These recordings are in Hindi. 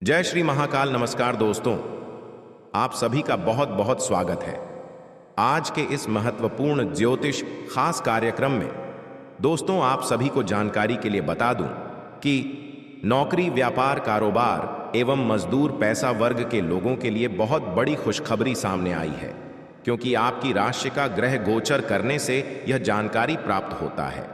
जय श्री महाकाल। नमस्कार दोस्तों, आप सभी का बहुत बहुत स्वागत है आज के इस महत्वपूर्ण ज्योतिष खास कार्यक्रम में। दोस्तों, आप सभी को जानकारी के लिए बता दूं कि नौकरी, व्यापार, कारोबार एवं मजदूर पैसा वर्ग के लोगों के लिए बहुत बड़ी खुशखबरी सामने आई है, क्योंकि आपकी राशि का ग्रह गोचर करने से यह जानकारी प्राप्त होता है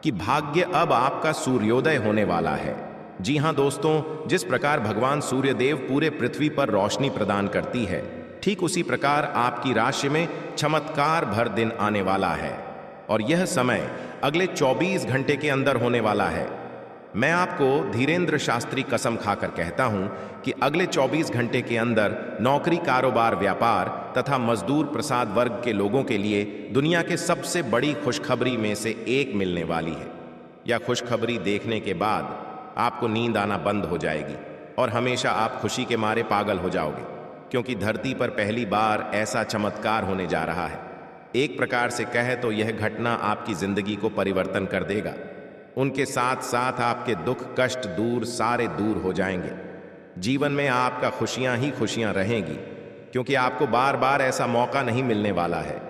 कि भाग्य अब आपका सूर्योदय होने वाला है। जी हां दोस्तों, जिस प्रकार भगवान सूर्यदेव पूरे पृथ्वी पर रोशनी प्रदान करती है, ठीक उसी प्रकार आपकी राशि में चमत्कार भर दिन आने वाला है और यह समय अगले 24 घंटे के अंदर होने वाला है। मैं आपको धीरेन्द्र शास्त्री कसम खाकर कहता हूं कि अगले 24 घंटे के अंदर नौकरी, कारोबार, व्यापार तथा मजदूर प्रसाद वर्ग के लोगों के लिए दुनिया के सबसे बड़ी खुशखबरी में से एक मिलने वाली है। यह खुशखबरी देखने के बाद आपको नींद आना बंद हो जाएगी और हमेशा आप खुशी के मारे पागल हो जाओगे, क्योंकि धरती पर पहली बार ऐसा चमत्कार होने जा रहा है। एक प्रकार से कहे तो यह घटना आपकी जिंदगी को परिवर्तन कर देगा। उनके साथ साथ आपके दुख, कष्ट सारे दूर हो जाएंगे। जीवन में आपका खुशियां ही खुशियां रहेंगी, क्योंकि आपको बार बार ऐसा मौका नहीं मिलने वाला है।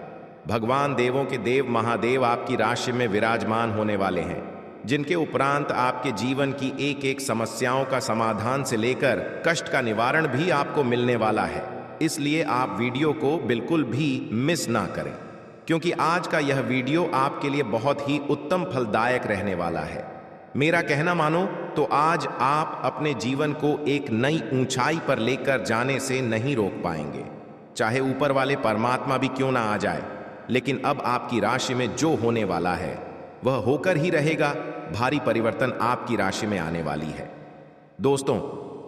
भगवान देवों के देव महादेव आपकी राशि में विराजमान होने वाले हैं, जिनके उपरांत आपके जीवन की एक एक समस्याओं का समाधान से लेकर कष्ट का निवारण भी आपको मिलने वाला है। इसलिए आप वीडियो को बिल्कुल भी मिस ना करें, क्योंकि आज का यह वीडियो आपके लिए बहुत ही उत्तम फलदायक रहने वाला है। मेरा कहना मानो तो आज आप अपने जीवन को एक नई ऊंचाई पर लेकर जाने से नहीं रोक पाएंगे, चाहे ऊपर वाले परमात्मा भी क्यों ना आ जाए। लेकिन अब आपकी राशि में जो होने वाला है वह होकर ही रहेगा। भारी परिवर्तन आपकी राशि में आने वाली है। दोस्तों,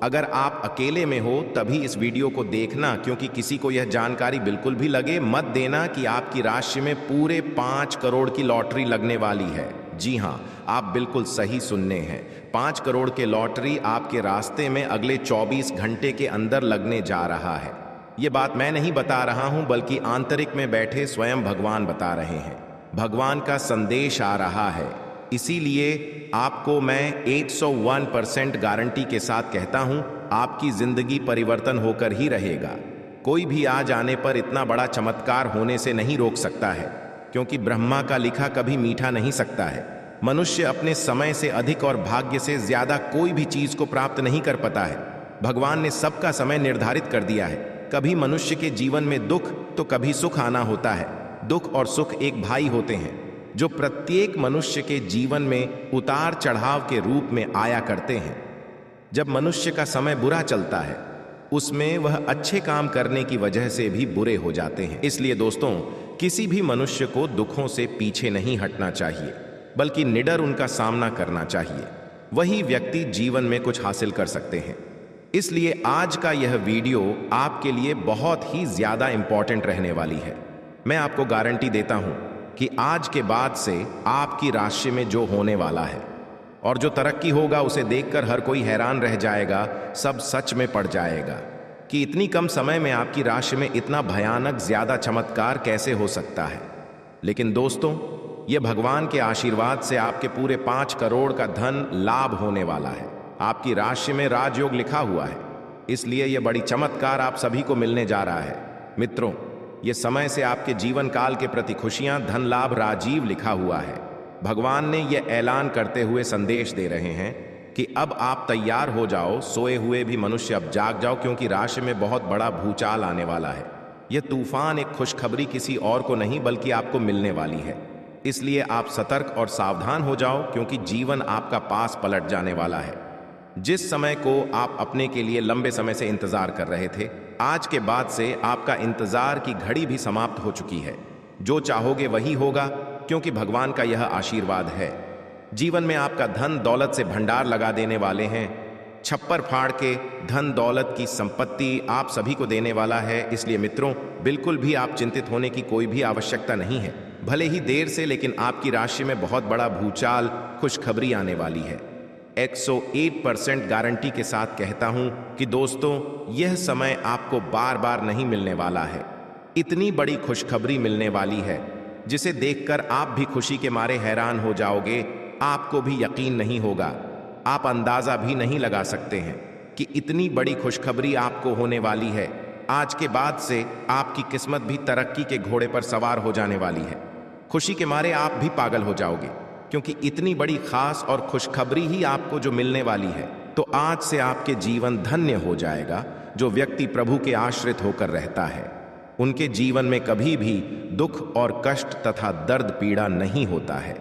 अगर आप अकेले में हो तभी इस वीडियो को देखना, क्योंकि किसी को यह जानकारी बिल्कुल भी लगे मत देना कि आपकी राशि में पूरे 5 करोड़ की लॉटरी लगने वाली है। जी हां, आप बिल्कुल सही सुनने हैं। 5 करोड़ के लॉटरी आपके रास्ते में अगले 24 घंटे के अंदर लगने जा रहा है। ये बात मैं नहीं बता रहा हूं, बल्कि आंतरिक में बैठे स्वयं भगवान बता रहे हैं। भगवान का संदेश आ रहा है, इसीलिए आपको मैं 101% गारंटी के साथ कहता हूं, आपकी जिंदगी परिवर्तन होकर ही रहेगा। कोई भी आज आने पर इतना बड़ा चमत्कार होने से नहीं रोक सकता है, क्योंकि ब्रह्मा का लिखा कभी मीठा नहीं सकता है। मनुष्य अपने समय से अधिक और भाग्य से ज्यादा कोई भी चीज को प्राप्त नहीं कर पाता है। भगवान ने सबका समय निर्धारित कर दिया है। कभी मनुष्य के जीवन में दुख तो कभी सुख आना होता है। दुख और सुख एक भाई होते हैं, जो प्रत्येक मनुष्य के जीवन में उतार चढ़ाव के रूप में आया करते हैं। जब मनुष्य का समय बुरा चलता है, उसमें वह अच्छे काम करने की वजह से भी बुरे हो जाते हैं। इसलिए दोस्तों, किसी भी मनुष्य को दुखों से पीछे नहीं हटना चाहिए, बल्कि निडर उनका सामना करना चाहिए। वही व्यक्ति जीवन में कुछ हासिल कर सकते हैं। इसलिए आज का यह वीडियो आपके लिए बहुत ही ज्यादा इंपॉर्टेंट रहने वाली है। मैं आपको गारंटी देता हूं कि आज के बाद से आपकी राशि में जो होने वाला है और जो तरक्की होगा, उसे देखकर हर कोई हैरान रह जाएगा। सब सच में पड़ जाएगा कि इतनी कम समय में आपकी राशि में इतना भयानक ज्यादा चमत्कार कैसे हो सकता है। लेकिन दोस्तों, यह भगवान के आशीर्वाद से आपके पूरे 5 करोड़ का धन लाभ होने वाला है। आपकी राशि में राजयोग लिखा हुआ है, इसलिए यह बड़ी चमत्कार आप सभी को मिलने जा रहा है। मित्रों, ये समय से आपके जीवन काल के प्रति खुशियां, धन लाभ, राजीव लिखा हुआ है। भगवान ने यह ऐलान करते हुए संदेश दे रहे हैं कि अब आप तैयार हो जाओ। सोए हुए भी मनुष्य अब जाग जाओ, क्योंकि राशि में बहुत बड़ा भूचाल आने वाला है। यह तूफान एक खुशखबरी किसी और को नहीं बल्कि आपको मिलने वाली है। इसलिए आप सतर्क और सावधान हो जाओ, क्योंकि जीवन आपका पास पलट जाने वाला है। जिस समय को आप अपने के लिए लंबे समय से इंतजार कर रहे थे, आज के बाद से आपका इंतजार की घड़ी भी समाप्त हो चुकी है। जो चाहोगे वही होगा, क्योंकि भगवान का यह आशीर्वाद है। जीवन में आपका धन दौलत से भंडार लगा देने वाले हैं। छप्पर फाड़ के धन दौलत की संपत्ति आप सभी को देने वाला है। इसलिए मित्रों, बिल्कुल भी आप चिंतित होने की कोई भी आवश्यकता नहीं है। भले ही देर से, लेकिन आपकी राशि में बहुत बड़ा भूचाल, खुशखबरी आने वाली है। 101% गारंटी के साथ कहता हूं कि दोस्तों, यह समय आपको बार बार नहीं मिलने वाला है। इतनी बड़ी खुशखबरी मिलने वाली है, जिसे देखकर आप भी खुशी के मारे हैरान हो जाओगे। आपको भी यकीन नहीं होगा, आप अंदाजा भी नहीं लगा सकते हैं। कि इतनी बड़ी खुशखबरी आपको होने वाली है। आज के बाद से आपकी किस्मत भी तरक्की के घोड़े पर सवार हो जाने वाली है। खुशी के मारे आप भी पागल हो जाओगे, क्योंकि इतनी बड़ी खास और खुशखबरी ही आपको जो मिलने वाली है। तो आज से आपके जीवन धन्य हो जाएगा। जो व्यक्ति प्रभु के आश्रित होकर रहता है, उनके जीवन में कभी भी दुख और कष्ट तथा दर्द पीड़ा नहीं होता है,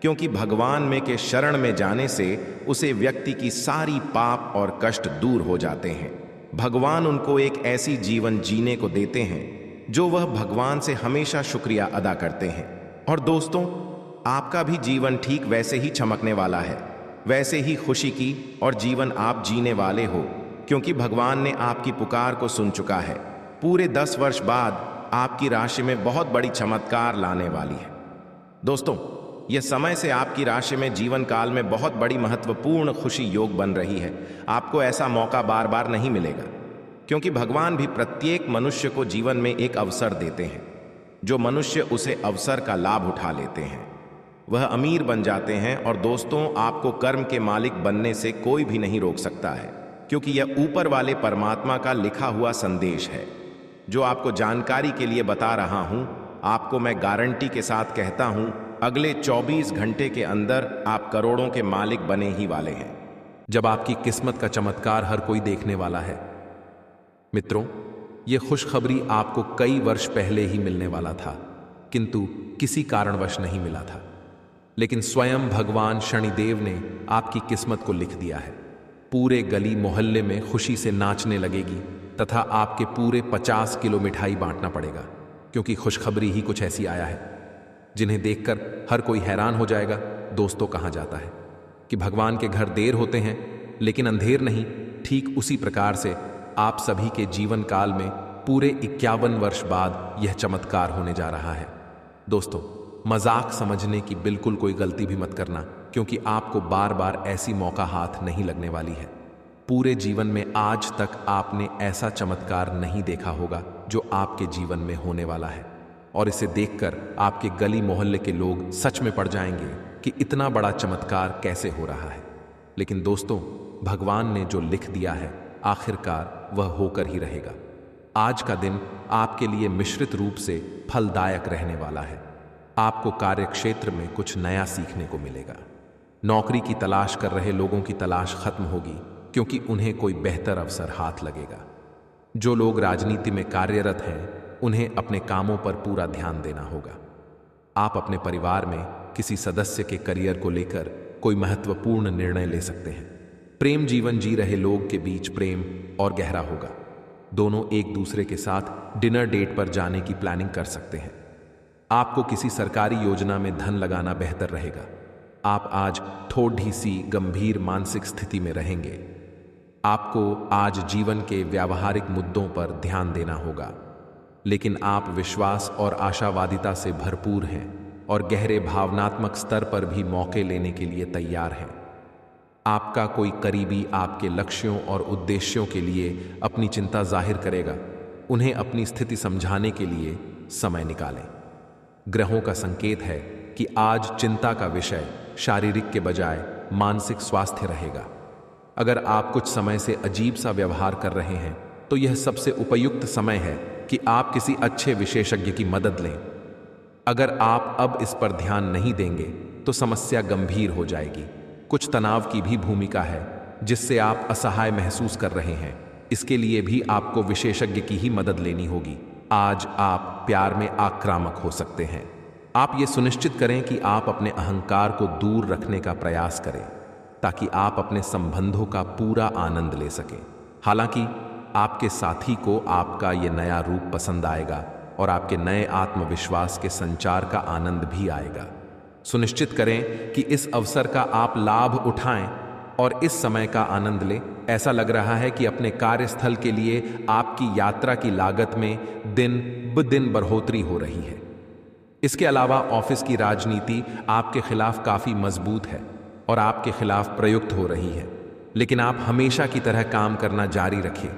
क्योंकि भगवान में के शरण में जाने से उसे व्यक्ति की सारी पाप और कष्ट दूर हो जाते हैं। भगवान उनको एक ऐसी जीवन जीने को देते हैं जो वह भगवान से हमेशा शुक्रिया अदा करते हैं। और दोस्तों, आपका भी जीवन ठीक वैसे ही चमकने वाला है, वैसे ही खुशी की और जीवन आप जीने वाले हो, क्योंकि भगवान ने आपकी पुकार को सुन चुका है। पूरे 10 वर्ष बाद आपकी राशि में बहुत बड़ी चमत्कार लाने वाली है। दोस्तों, यह समय से आपकी राशि में जीवन काल में बहुत बड़ी महत्वपूर्ण खुशी योग बन रही है। आपको ऐसा मौका बार बार नहीं मिलेगा, क्योंकि भगवान भी प्रत्येक मनुष्य को जीवन में एक अवसर देते हैं। जो मनुष्य उसे अवसर का लाभ उठा लेते हैं, वह अमीर बन जाते हैं। और दोस्तों, आपको कर्म के मालिक बनने से कोई भी नहीं रोक सकता है, क्योंकि यह ऊपर वाले परमात्मा का लिखा हुआ संदेश है जो आपको जानकारी के लिए बता रहा हूं। आपको मैं गारंटी के साथ कहता हूं, अगले 24 घंटे के अंदर आप करोड़ों के मालिक बने ही वाले हैं। जब आपकी किस्मत का चमत्कार हर कोई देखने वाला है। मित्रों, यह खुशखबरी आपको कई वर्ष पहले ही मिलने वाला था, किंतु किसी कारणवश नहीं मिला था। लेकिन स्वयं भगवान शनिदेव ने आपकी किस्मत को लिख दिया है। पूरे गली मोहल्ले में खुशी से नाचने लगेगी तथा आपके पूरे 50 किलो मिठाई बांटना पड़ेगा, क्योंकि खुशखबरी ही कुछ ऐसी आया है जिन्हें देखकर हर कोई हैरान हो जाएगा। दोस्तों, कहा जाता है कि भगवान के घर देर होते हैं लेकिन अंधेर नहीं। ठीक उसी प्रकार से आप सभी के जीवन काल में पूरे 51 वर्ष बाद यह चमत्कार होने जा रहा है। दोस्तों, मजाक समझने की बिल्कुल कोई गलती भी मत करना, क्योंकि आपको बार बार ऐसी मौका हाथ नहीं लगने वाली है। पूरे जीवन में आज तक आपने ऐसा चमत्कार नहीं देखा होगा जो आपके जीवन में होने वाला है, और इसे देखकर आपके गली मोहल्ले के लोग सच में पड़ जाएंगे कि इतना बड़ा चमत्कार कैसे हो रहा है। लेकिन दोस्तों, भगवान ने जो लिख दिया है, आखिरकार वह होकर ही रहेगा। आज का दिन आपके लिए मिश्रित रूप से फलदायक रहने वाला है। आपको कार्यक्षेत्र में कुछ नया सीखने को मिलेगा। नौकरी की तलाश कर रहे लोगों की तलाश खत्म होगी, क्योंकि उन्हें कोई बेहतर अवसर हाथ लगेगा। जो लोग राजनीति में कार्यरत हैं, उन्हें अपने कामों पर पूरा ध्यान देना होगा। आप अपने परिवार में किसी सदस्य के करियर को लेकर कोई महत्वपूर्ण निर्णय ले सकते हैं। प्रेम जीवन जी रहे लोग के बीच प्रेम और गहरा होगा। दोनों एक दूसरे के साथ डिनर डेट पर जाने की प्लानिंग कर सकते हैं। आपको किसी सरकारी योजना में धन लगाना बेहतर रहेगा। आप आज थोड़ी सी गंभीर मानसिक स्थिति में रहेंगे। आपको आज जीवन के व्यावहारिक मुद्दों पर ध्यान देना होगा, लेकिन आप विश्वास और आशावादिता से भरपूर हैं और गहरे भावनात्मक स्तर पर भी मौके लेने के लिए तैयार हैं। आपका कोई करीबी आपके लक्ष्यों और उद्देश्यों के लिए अपनी चिंता जाहिर करेगा। उन्हें अपनी स्थिति समझाने के लिए समय निकालें। ग्रहों का संकेत है कि आज चिंता का विषय शारीरिक के बजाय मानसिक स्वास्थ्य रहेगा। अगर आप कुछ समय से अजीब सा व्यवहार कर रहे हैं, तो यह सबसे उपयुक्त समय है कि आप किसी अच्छे विशेषज्ञ की मदद लें। अगर आप अब इस पर ध्यान नहीं देंगे तो समस्या गंभीर हो जाएगी। कुछ तनाव की भी भूमिका है जिससे आप असहाय महसूस कर रहे हैं। इसके लिए भी आपको विशेषज्ञ की ही मदद लेनी होगी। आज आप प्यार में आक्रामक हो सकते हैं। आप ये सुनिश्चित करें कि आप अपने अहंकार को दूर रखने का प्रयास करें, ताकि आप अपने संबंधों का पूरा आनंद ले सकें। हालांकि आपके साथी को आपका ये नया रूप पसंद आएगा और आपके नए आत्मविश्वास के संचार का आनंद भी आएगा। सुनिश्चित करें कि इस अवसर का आप लाभ उठाएं और इस समय का आनंद लें। ऐसा लग रहा है कि अपने कार्यस्थल के लिए आपकी यात्रा की लागत में दिन ब दिन बढ़ोतरी हो रही है। इसके अलावा ऑफिस की राजनीति आपके खिलाफ काफी मजबूत है और आपके खिलाफ प्रयुक्त हो रही है, लेकिन आप हमेशा की तरह काम करना जारी रखें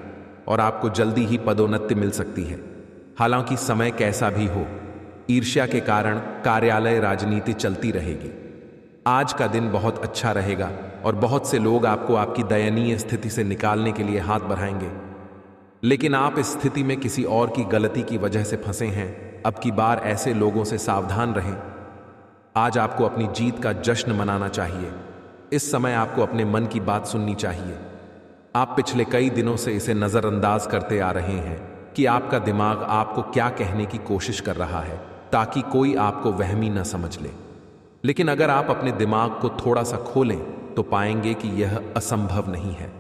और आपको जल्दी ही पदोन्नति मिल सकती है। हालांकि समय कैसा भी हो, ईर्ष्या के कारण कार्यालय राजनीति चलती रहेगी। आज का दिन बहुत अच्छा रहेगा और बहुत से लोग आपको आपकी दयनीय स्थिति से निकालने के लिए हाथ बढ़ाएंगे। लेकिन आप इस स्थिति में किसी और की गलती की वजह से फंसे हैं। अब की बार ऐसे लोगों से सावधान रहें। आज आपको अपनी जीत का जश्न मनाना चाहिए। इस समय आपको अपने मन की बात सुननी चाहिए। आप पिछले कई दिनों से इसे नजरअंदाज करते आ रहे हैं कि आपका दिमाग आपको क्या कहने की कोशिश कर रहा है ताकि कोई आपको वहमी न समझ ले। लेकिन अगर आप अपने दिमाग को थोड़ा सा खोलें तो पाएंगे कि यह असंभव नहीं है।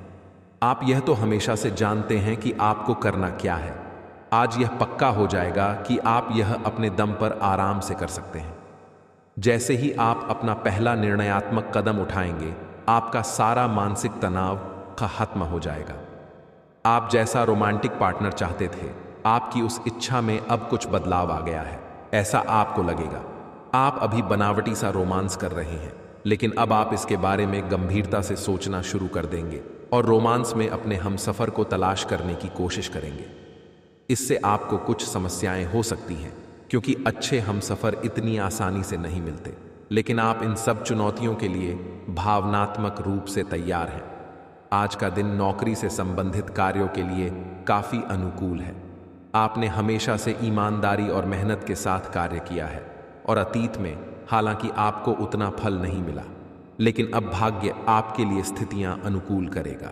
आप यह तो हमेशा से जानते हैं कि आपको करना क्या है। आज यह पक्का हो जाएगा कि आप यह अपने दम पर आराम से कर सकते हैं। जैसे ही आप अपना पहला निर्णयात्मक कदम उठाएंगे, आपका सारा मानसिक तनाव खत्म हो जाएगा। आप जैसा रोमांटिक पार्टनर चाहते थे, आपकी उस इच्छा में अब कुछ बदलाव आ गया है, ऐसा आपको लगेगा। आप अभी बनावटी सा रोमांस कर रहे हैं, लेकिन अब आप इसके बारे में गंभीरता से सोचना शुरू कर देंगे और रोमांस में अपने हमसफर को तलाश करने की कोशिश करेंगे। इससे आपको कुछ समस्याएं हो सकती हैं, क्योंकि अच्छे हमसफर इतनी आसानी से नहीं मिलते। लेकिन आप इन सब चुनौतियों के लिए भावनात्मक रूप से तैयार हैं। आज का दिन नौकरी से संबंधित कार्यों के लिए काफी अनुकूल है। आपने हमेशा से ईमानदारी और मेहनत के साथ कार्य किया है और अतीत में हालांकि आपको उतना फल नहीं मिला, लेकिन अब भाग्य आपके लिए स्थितियां अनुकूल करेगा।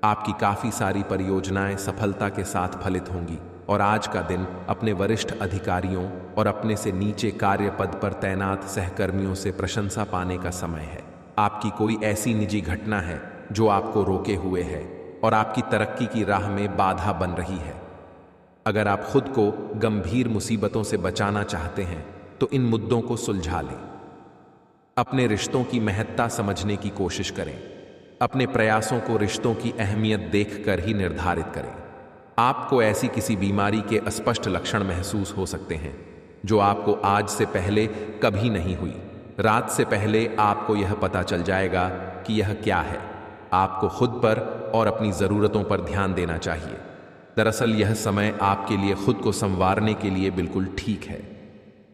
आपकी काफी सारी परियोजनाएं सफलता के साथ फलित होंगी और आज का दिन अपने वरिष्ठ अधिकारियों और अपने से नीचे कार्य पद पर तैनात सहकर्मियों से प्रशंसा पाने का समय है। आपकी कोई ऐसी निजी घटना है जो आपको रोके हुए है और आपकी तरक्की की राह में बाधा बन रही है। अगर आप खुद को गंभीर मुसीबतों से बचाना चाहते हैं तो इन मुद्दों को सुलझा लें। अपने रिश्तों की महत्ता समझने की कोशिश करें। अपने प्रयासों को रिश्तों की अहमियत देखकर ही निर्धारित करें। आपको ऐसी किसी बीमारी के अस्पष्ट लक्षण महसूस हो सकते हैं जो आपको आज से पहले कभी नहीं हुई। रात से पहले आपको यह पता चल जाएगा कि यह क्या है। आपको खुद पर और अपनी ज़रूरतों पर ध्यान देना चाहिए। दरअसल यह समय आपके लिए खुद को संवारने के लिए बिल्कुल ठीक है।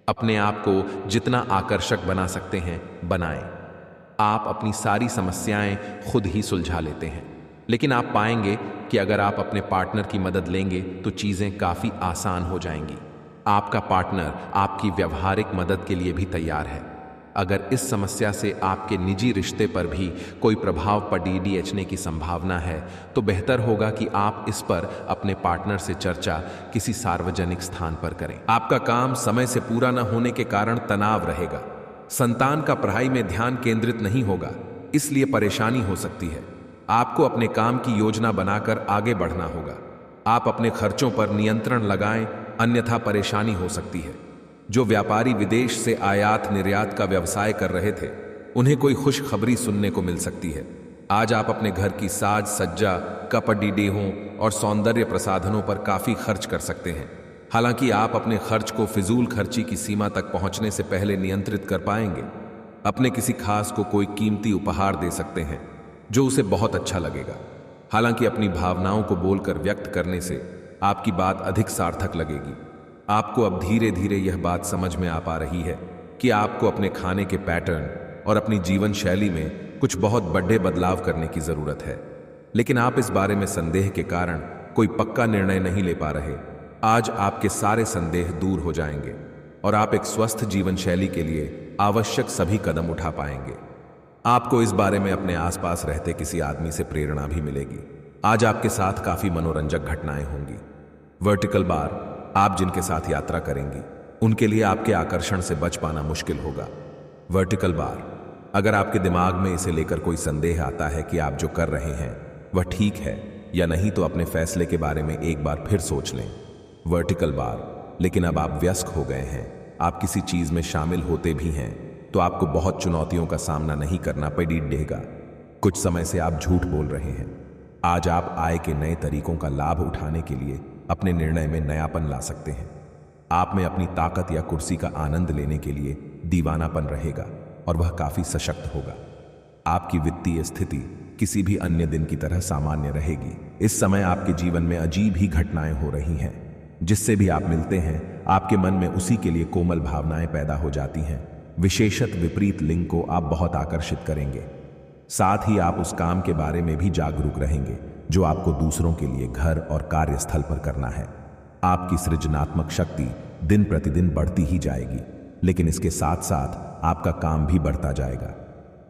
अपने आप को जितना आकर्षक बना सकते हैं बनाएं। आप अपनी सारी समस्याएं खुद ही सुलझा लेते हैं, लेकिन आप पाएंगे कि अगर आप अपने पार्टनर की मदद लेंगे तो चीजें काफी आसान हो जाएंगी। आपका पार्टनर आपकी व्यावहारिक मदद के लिए भी तैयार है। अगर इस समस्या से आपके निजी रिश्ते पर भी कोई प्रभाव पड़ने की संभावना है तो बेहतर होगा कि आप इस पर अपने पार्टनर से चर्चा किसी सार्वजनिक स्थान पर करें। आपका काम समय से पूरा न होने के कारण तनाव रहेगा। संतान का पढ़ाई में ध्यान केंद्रित नहीं होगा, इसलिए परेशानी हो सकती है। आपको अपने काम की योजना बनाकर आगे बढ़ना होगा। आप अपने खर्चों पर नियंत्रण लगाएं, अन्यथा परेशानी हो सकती है। जो व्यापारी विदेश से आयात निर्यात का व्यवसाय कर रहे थे, उन्हें कोई खुशखबरी सुनने को मिल सकती है। आज आप अपने घर की साज सज्जा, कपड़ेहों और सौंदर्य प्रसाधनों पर काफी खर्च कर सकते हैं। हालांकि आप अपने खर्च को फिजूल खर्ची की सीमा तक पहुंचने से पहले नियंत्रित कर पाएंगे। अपने किसी खास को कोई कीमती उपहार दे सकते हैं जो उसे बहुत अच्छा लगेगा। हालांकि अपनी भावनाओं को बोलकर व्यक्त करने से आपकी बात अधिक सार्थक लगेगी। आपको अब धीरे धीरे यह बात समझ में आ पा रही है कि आपको अपने खाने के पैटर्न और अपनी जीवन शैली में कुछ बहुत बड़े बदलाव करने की जरूरत है, लेकिन आप इस बारे में संदेह के कारण कोई पक्का निर्णय नहीं ले पा रहे। आज आपके सारे संदेह दूर हो जाएंगे और आप एक स्वस्थ जीवन शैली के लिए आवश्यक सभी कदम उठा पाएंगे। आपको इस बारे में अपने आसपास रहते किसी आदमी से प्रेरणा भी मिलेगी। आज आपके साथ काफी मनोरंजक घटनाएं होंगी। वर्टिकल बार, आप जिनके साथ यात्रा करेंगी उनके लिए आपके आकर्षण से बच पाना मुश्किल होगा। वर्टिकल बार, अगर आपके दिमाग में इसे लेकर कोई संदेह आता है कि आप जो कर रहे हैं वह ठीक है या नहीं, तो अपने फैसले के बारे में एक बार फिर सोच लें। वर्टिकल बार, लेकिन अब आप व्यस्क हो गए हैं, आप किसी चीज में शामिल होते भी हैं तो आपको बहुत चुनौतियों का सामना नहीं करना पड़ेगा। कुछ समय से आप झूठ बोल रहे हैं। आज आप आय के नए तरीकों का लाभ उठाने के लिए अपने निर्णय में नयापन ला सकते हैं। आप में अपनी ताकत या कुर्सी का आनंद लेने के लिए दीवानापन रहेगा और वह काफी सशक्त होगा। आपकी वित्तीय स्थिति किसी भी अन्य दिन की तरह सामान्य रहेगी। इस समय आपके जीवन में अजीब ही घटनाएं हो रही हैं। जिससे भी आप मिलते हैं आपके मन में उसी के लिए कोमल भावनाएं पैदा हो जाती हैं। विशेषत विपरीत लिंग को आप बहुत आकर्षित करेंगे। साथ ही आप उस काम के बारे में भी जागरूक रहेंगे जो आपको दूसरों के लिए घर और कार्यस्थल पर करना है। आपकी सृजनात्मक शक्ति दिन प्रतिदिन बढ़ती ही जाएगी, लेकिन इसके साथ साथ आपका काम भी बढ़ता जाएगा।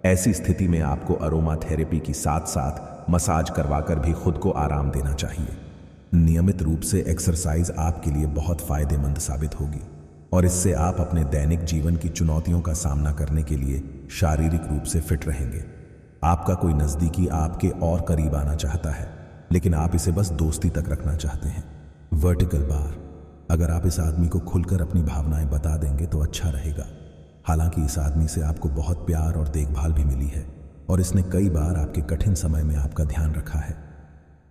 ऐसी स्थिति में आपको अरोमा थेरेपी की साथ साथ मसाज करवाकर भी खुद को आराम देना चाहिए। नियमित रूप से एक्सरसाइज आपके लिए बहुत फायदेमंद साबित होगी और इससे आप अपने दैनिक जीवन की चुनौतियों का सामना करने के लिए शारीरिक रूप से फिट रहेंगे। आपका कोई नज़दीकी आपके और करीब आना चाहता है, लेकिन आप इसे बस दोस्ती तक रखना चाहते हैं। वर्टिकल बार, अगर आप इस आदमी को खुलकर अपनी भावनाएं बता देंगे तो अच्छा रहेगा। हालांकि इस आदमी से आपको बहुत प्यार और देखभाल भी मिली है और इसने कई बार आपके कठिन समय में आपका ध्यान रखा है।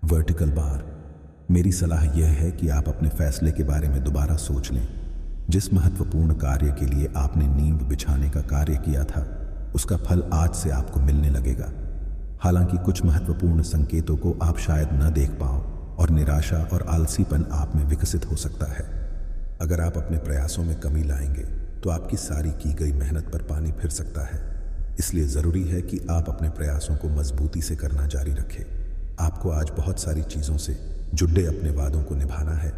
वर्टिकल बार, मेरी सलाह यह है कि आप अपने फैसले के बारे में दोबारा सोच लें। जिस महत्वपूर्ण कार्य के लिए आपने नींव बिछाने का कार्य किया था, उसका फल आज से आपको मिलने लगेगा। हालांकि कुछ महत्वपूर्ण संकेतों को आप शायद न देख पाओ और निराशा और आलसीपन आप में विकसित हो सकता है। अगर आप अपने प्रयासों में कमी लाएंगे तो आपकी सारी की गई मेहनत पर पानी फिर सकता है। इसलिए ज़रूरी है कि आप अपने प्रयासों को मजबूती से करना जारी रखें। आपको आज बहुत सारी चीज़ों से जुड़े अपने वादों को निभाना है।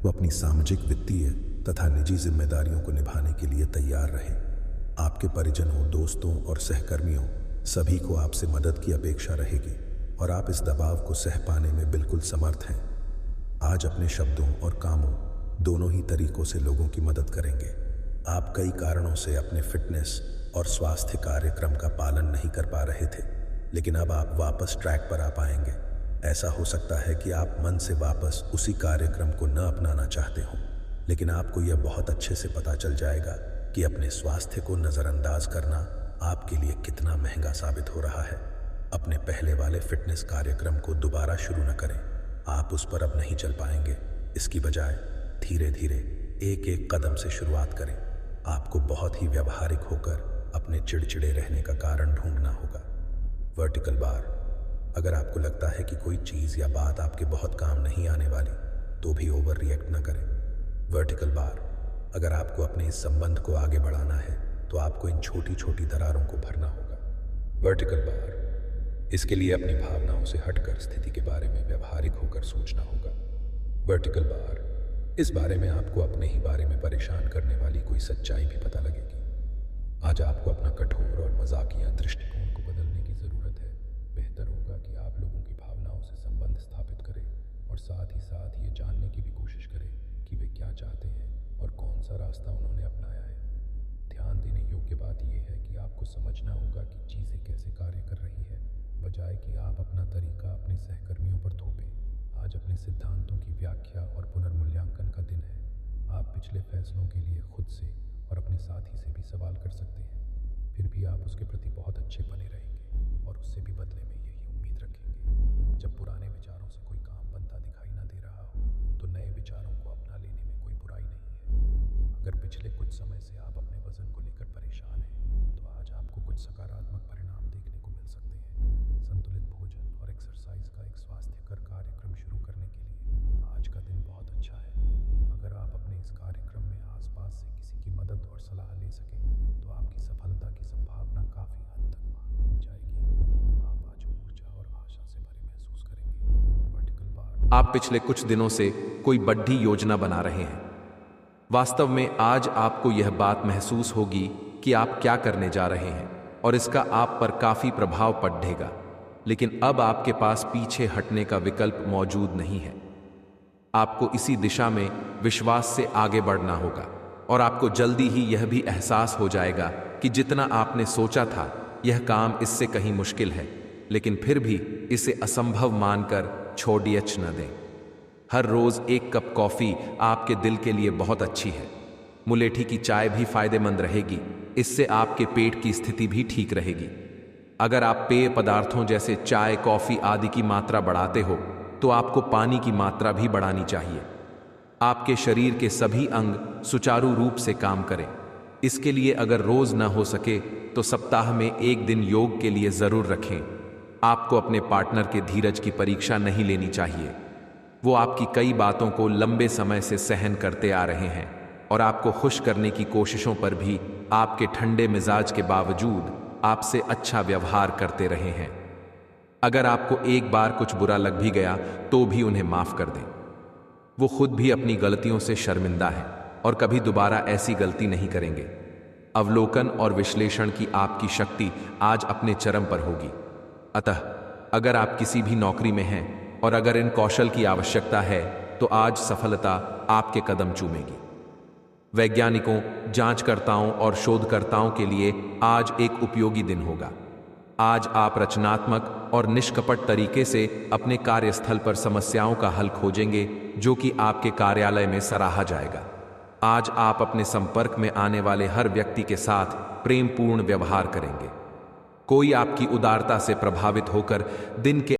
वो अपनी सामाजिक, वित्तीय तथा निजी जिम्मेदारियों को निभाने के लिए तैयार रहें। आपके परिजनों, दोस्तों और सहकर्मियों सभी को आपसे मदद की अपेक्षा रहेगी और आप इस दबाव को सह पाने में बिल्कुल समर्थ हैं। आज अपने शब्दों और कामों दोनों ही तरीकों से लोगों की मदद करेंगे। आप कई कारणों से अपने फिटनेस और स्वास्थ्य कार्यक्रम का पालन नहीं कर पा रहे थे, लेकिन अब आप वापस ट्रैक पर आ पाएंगे। ऐसा हो सकता है कि आप मन से वापस उसी कार्यक्रम को न अपनाना चाहते हों, लेकिन आपको यह बहुत अच्छे से पता चल जाएगा कि अपने स्वास्थ्य को नज़रअंदाज करना आपके लिए कितना महंगा साबित हो रहा है। अपने पहले वाले फिटनेस कार्यक्रम को दोबारा शुरू न करें। आप उस पर अब नहीं चल पाएंगे। इसकी बजाय धीरे धीरे एक एक कदम से शुरुआत करें। आपको बहुत ही व्यवहारिक होकर अपने चिड़चिड़े रहने का कारण ढूंढना होगा। वर्टिकल बार, अगर आपको लगता है कि कोई चीज़ या बात आपके बहुत काम नहीं आने वाली, तो भी ओवर रिएक्ट न करें। वर्टिकल बार, अगर आपको अपने इस संबंध को आगे बढ़ाना है तो आपको इन छोटी छोटी दरारों को भरना होगा। वर्टिकल बार, इसके लिए अपनी भावनाओं से हटकर स्थिति के बारे में व्यवहारिक होकर सोचना होगा। वर्टिकल बार, इस बारे में आपको अपने ही बारे में परेशान करने वाली कोई सच्चाई भी पता लगेगी। आज आपको अपना कठोर और मजाकिया दृष्टिकोण को बदलने की ज़रूरत है। बेहतर होगा कि आप लोगों की भावनाओं से संबंध स्थापित करें और साथ ही साथ ये जानने की भी कोशिश करें कि वे क्या चाहते हैं और कौन सा रास्ता उन्होंने अपनाया है। ध्यान देने योग्य बात यह है कि आपको समझना होगा कि चीज़ें कैसे कार्य कर रही है, बजाय कि आप अपना तरीका अपने सहकर्मियों पर थोपें। आज अपने सिद्धांतों की व्याख्या और पुनर्मूल्यांकन का दिन है। आप पिछले फैसलों के लिए खुद से और अपने साथी से भी सवाल कर सकते हैं। फिर भी आप उसके प्रति बहुत अच्छे बने रहेंगे और उससे भी बदले में यही उम्मीद रखेंगे। जब पुराने विचारों से कोई काम बनता दिखाई ना दे रहा हो, तो नए विचारों को अपना लेने में कोई बुराई नहीं है। अगर पिछले कुछ समय से आप अपने वजन को लेकर परेशान हैं, तो आज आपको कुछ सकारात्मक परिणाम देखने को मिल सकते हैं। संतुलित भोजन और एक्सरसाइज का एक स्वास्थ्यकर कार्यक्रम शुरू करने के लिए आज का दिन बहुत अच्छा है। अगर आप अपने इस कार्यक्रम में आसपास से किसी की मदद और सलाह ले सकें, तो आपकी सफलता की संभावना काफ़ी हद तक बढ़ जाएगी। आप आज ऊर्जा और आशा से भरे महसूस करेंगे। वर्टिकल बार, आप पिछले कुछ दिनों से कोई बड़ी योजना बना रहे हैं। वास्तव में आज आपको यह बात महसूस होगी कि आप क्या करने जा रहे हैं और इसका आप पर काफी प्रभाव पड़ेगा, लेकिन अब आपके पास पीछे हटने का विकल्प मौजूद नहीं है। आपको इसी दिशा में विश्वास से आगे बढ़ना होगा और आपको जल्दी ही यह भी एहसास हो जाएगा कि जितना आपने सोचा था यह काम इससे कहीं मुश्किल है, लेकिन फिर भी इसे असंभव मानकर छोड़िए न दें। हर रोज एक कप कॉफी आपके दिल के लिए बहुत अच्छी है। मुलेठी की चाय भी फायदेमंद रहेगी, इससे आपके पेट की स्थिति भी ठीक रहेगी। अगर आप पेय पदार्थों जैसे चाय, कॉफी आदि की मात्रा बढ़ाते हो, तो आपको पानी की मात्रा भी बढ़ानी चाहिए। आपके शरीर के सभी अंग सुचारू रूप से काम करें। इसके लिए अगर रोज न हो सके तो सप्ताह में एक दिन योग के लिए जरूर रखें। आपको अपने पार्टनर के धीरज की परीक्षा नहीं लेनी चाहिए। वो आपकी कई बातों को लंबे समय से सहन करते आ रहे हैं और आपको खुश करने की कोशिशों पर भी आपके ठंडे मिजाज के बावजूद आपसे अच्छा व्यवहार करते रहे हैं। अगर आपको एक बार कुछ बुरा लग भी गया तो भी उन्हें माफ कर दें। वो खुद भी अपनी गलतियों से शर्मिंदा हैं और कभी दोबारा ऐसी गलती नहीं करेंगे। अवलोकन और विश्लेषण की आपकी शक्ति आज अपने चरम पर होगी। अतः अगर आप किसी भी नौकरी में हैं और अगर इन कौशल की आवश्यकता है तो आज सफलता आपके कदम चूमेगी। वैज्ञानिकों, जांचकर्ताओं और शोधकर्ताओं के लिए आज एक उपयोगी दिन होगा। आज आप रचनात्मक और निष्कपट तरीके से अपने कार्यस्थल पर समस्याओं का हल खोजेंगे जो कि आपके कार्यालय में सराहा जाएगा। आज आप अपने संपर्क में आने वाले हर व्यक्ति के साथ प्रेमपूर्ण व्यवहार करेंगे। कोई आपकी उदारता से प्रभावित होकर दिन के